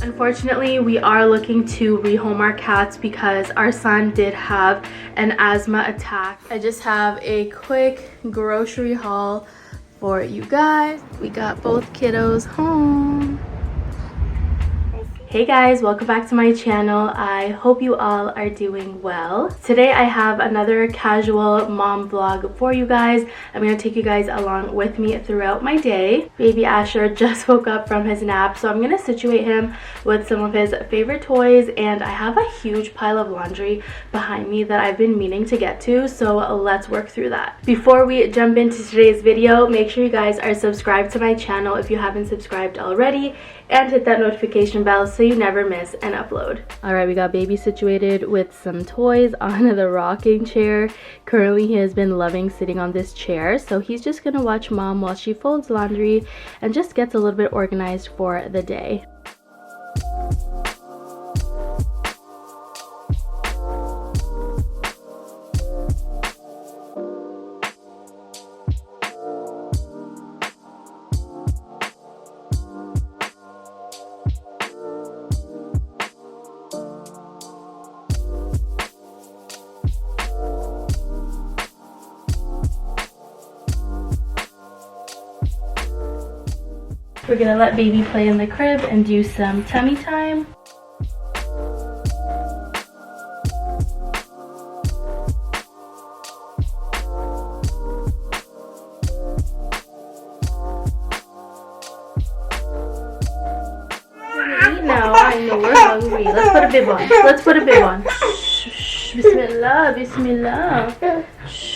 Unfortunately, we are looking to rehome our cats because our son did have an asthma attack. I just have a quick grocery haul for you guys. We got both kiddos home. Hey guys, welcome back to my channel. I hope you all are doing well. Today I have another casual mom vlog for you guys. I'm going to take you guys along with me throughout my day. Baby Asher just woke up from his nap, so I'm going to situate him with some of his favorite toys, and I have a huge pile of laundry behind me that I've been meaning to get to, so let's work through that. Before we jump into today's video, make sure you guys are subscribed to my channel if you haven't subscribed already, and hit that notification bell so you never miss an upload. Alright, we got baby situated with some toys on the rocking chair. Currently, he has been loving sitting on this chair, so he's just gonna watch mom while she folds laundry and just gets a little bit organized for the day. We're gonna let baby play in the crib and do some tummy time. Eat now. I know we're hungry. Let's put a bib on. Let's put a bib on. Shh, shh, bismillah, bismillah. Shh.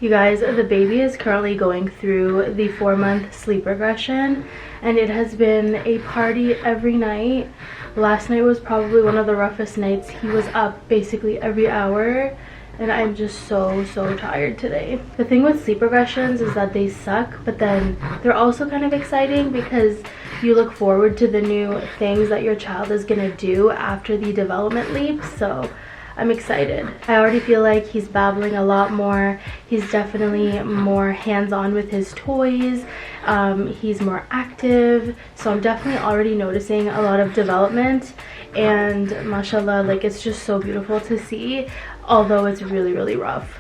You guys, the baby is currently going through the 4-month sleep regression, and it has been a party every night. Last night was probably one of the roughest nights. He was up basically every hour, and I'm just so tired today. The thing with sleep regressions is that they suck, but then they're also kind of exciting because you look forward to the new things that your child is gonna do after the development leap. So I'm excited. I already feel like he's babbling a lot more. He's definitely more hands-on with his toys. He's more active. So I'm definitely already noticing a lot of development. And mashallah, like, it's just so beautiful to see, although it's really rough.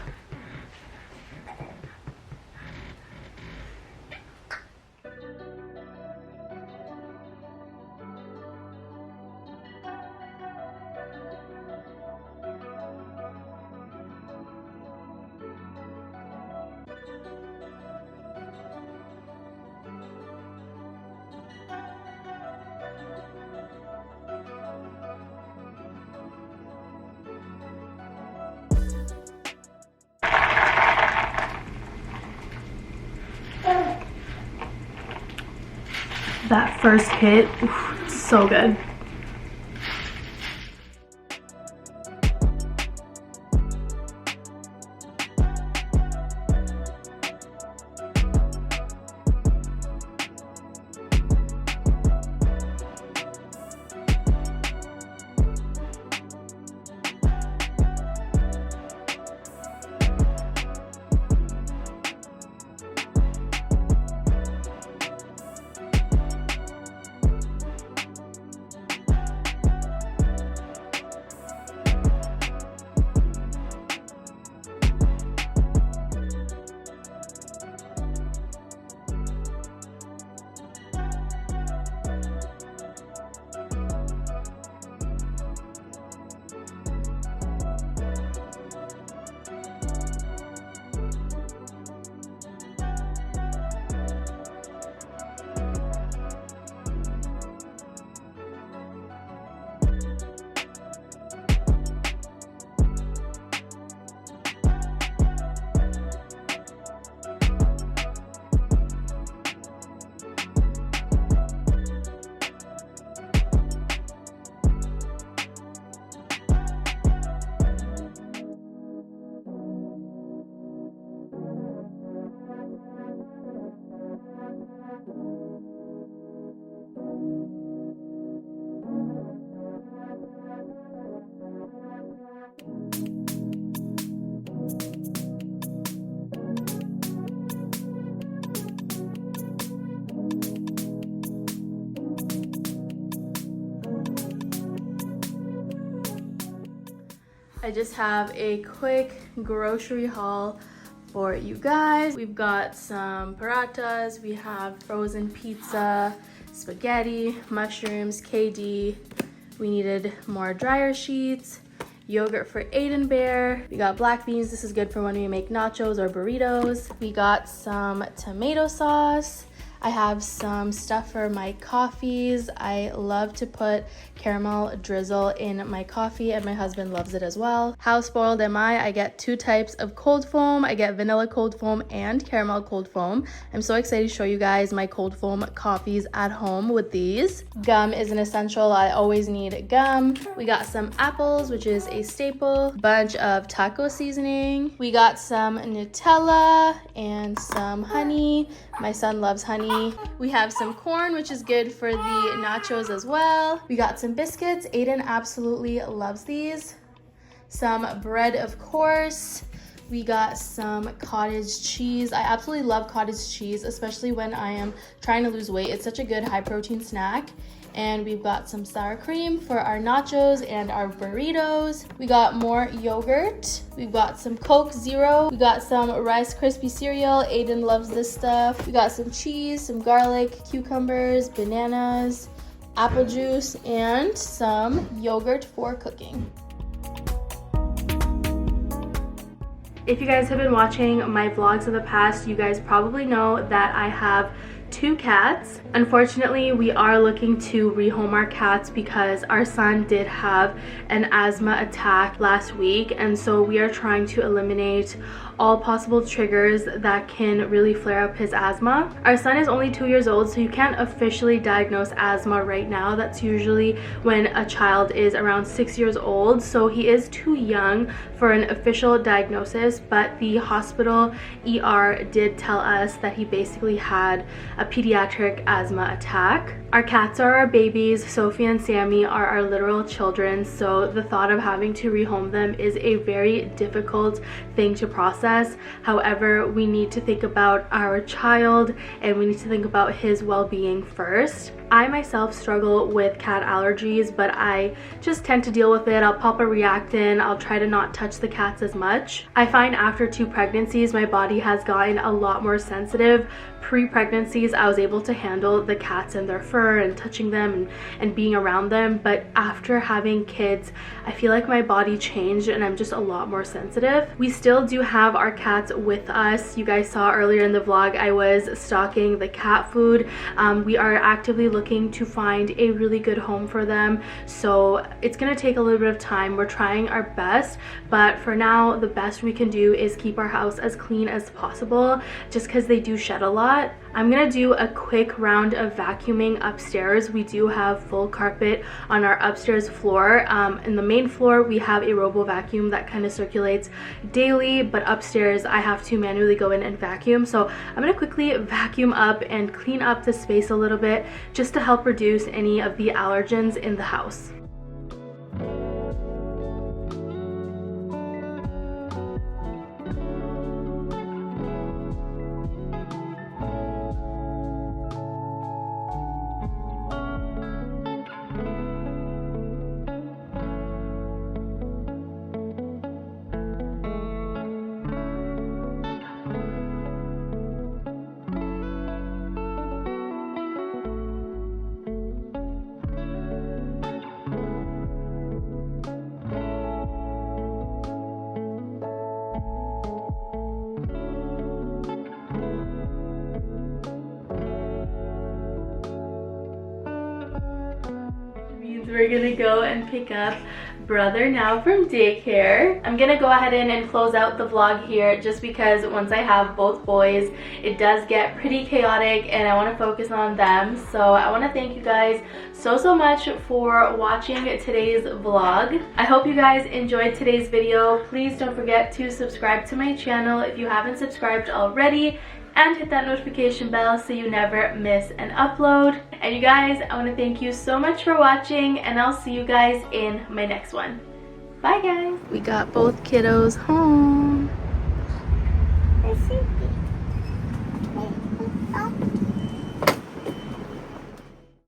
That first hit, oof, so good. I just have a quick grocery haul for you guys. We've got some paratas, we have frozen pizza, spaghetti, mushrooms, KD. We needed more dryer sheets, yogurt for Aiden Bear. We got black beans. This is good for when we make nachos or burritos. We got some tomato sauce. I have some stuff for my coffees. I love to put caramel drizzle in my coffee and my husband loves it as well. How spoiled am I? I get 2 types of cold foam. I get vanilla cold foam and caramel cold foam. I'm so excited to show you guys my cold foam coffees at home with these. Gum is an essential. I always need gum. We got some apples, which is a staple. Bunch of taco seasoning. We got some Nutella and some honey. My son loves honey. We have some corn, which is good for the nachos as well. We got some biscuits. Aiden absolutely loves these. Some bread, of course. We got some cottage cheese. I absolutely love cottage cheese, especially when I am trying to lose weight. It's such a good high protein snack. And we've got some sour cream for our nachos and our burritos. We got more yogurt. We've got some Coke Zero. We got some Rice Krispie cereal. Aiden loves this stuff. We got some cheese, some garlic, cucumbers, bananas, apple juice, and some yogurt for cooking. If you guys have been watching my vlogs of the past, you guys probably know that I have 2 cats. Unfortunately, we are looking to rehome our cats because our son did have an asthma attack last week, and so we are trying to eliminate all possible triggers that can really flare up his asthma. Our son is only 2 years old, so you can't officially diagnose asthma right now. That's usually when a child is around 6 years old, so he is too young for an official diagnosis, but the hospital ER did tell us that he basically had a pediatric asthma attack. Our cats are our babies. Sophie and Sammy are our literal children, so the thought of having to rehome them is a very difficult thing to process. However, we need to think about our child and we need to think about his well-being first. I myself struggle with cat allergies, but I just tend to deal with it. I'll pop a Reactin. I'll try to not touch the cats as much. I find after 2 pregnancies, my body has gotten a lot more sensitive. Pre-pregnancies, I was able to handle the cats and their fur and touching them and being around them, but after having kids, I feel like my body changed and I'm just a lot more sensitive. We still do have our cats with us. You guys saw earlier in the vlog I was stocking the cat food. We are actively looking to find a really good home for them, so it's gonna take a little bit of time. We're trying our best, but for now the best we can do is keep our house as clean as possible, just because they do shed a lot. I'm gonna do a quick round of vacuuming upstairs. We do have full carpet on our upstairs floor. In the main floor we have a robo vacuum that kind of circulates daily, but upstairs I have to manually go in and vacuum. So I'm gonna quickly vacuum up and clean up the space a little bit just to help reduce any of the allergens in the house. We're gonna go and pick up brother now from daycare. I'm gonna go ahead and close out the vlog here just because once I have both boys, it does get pretty chaotic and I want to focus on them. So I want to thank you guys so much for watching today's vlog. I hope you guys enjoyed today's video. Please don't forget to subscribe to my channel if you haven't subscribed already, and hit that notification bell so you never miss an upload. And you guys, I want to thank you so much for watching, and I'll see you guys in my next one. Bye guys. We got both kiddos home.